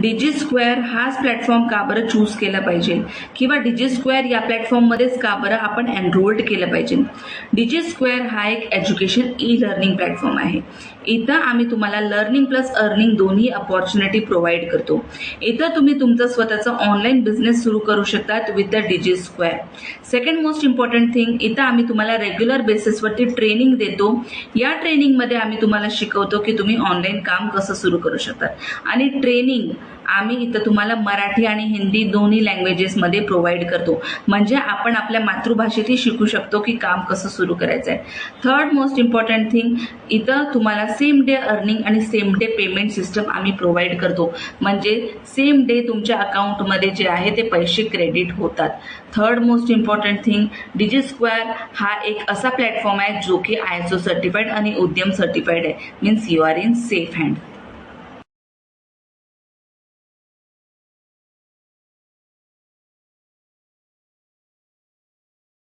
डिजिस्क्वेअर हाच प्लॅटफॉर्म का बरं चूज केला पाहिजे किंवा डिजिस्क्वेअर या प्लॅटफॉर्ममध्येच का बरं आपण एनरोल्ड केलं पाहिजे. डिजिस्क्वेअर हा एक एज्युकेशन ई लर्निंग प्लॅटफॉर्म आहे. इथं आम्ही तुम्हाला लर्निंग प्लस अर्निंग दोन्ही अपॉर्च्युनिटी प्रोव्हाइड करतो. इथं तुम्ही तुमचं स्वतःचं ऑनलाईन बिझनेस सुरू करू शकतात with the DigiSquare. Second most important thing, इथं आम्ही तुम्हाला रेग्युलर बेसिसवरती ट्रेनिंग देतो. या ट्रेनिंगमध्ये आम्ही तुम्हाला शिकवतो की तुम्ही ऑनलाईन काम कसं सुरू करू शकतात. आणि ट्रेनिंग आम्ही इथं तुम्हाला मराठी आणि हिंदी दोन्ही लँग्वेजेसमध्ये प्रोव्हाइड करतो. म्हणजे आपण आपल्या मातृभाषेतही शिकू शकतो की काम कसं सुरू करायचं आहे. थर्ड मोस्ट इम्पॉर्टंट थिंग, इथं तुम्हाला सेम डे अर्निंग आणि सेम डे पेमेंट सिस्टम आम्ही प्रोव्हाइड करतो. म्हणजे सेम डे तुमच्या अकाउंटमध्ये जे आहे ते पैसे क्रेडिट होतात. थर्ड मोस्ट इम्पॉर्टंट थिंग, डिजिस्क्वेअर हा एक असा प्लॅटफॉर्म आहे जो की ISO सर्टिफाईड आणि उद्यम सर्टिफाईड आहे. Means you are in safe hand.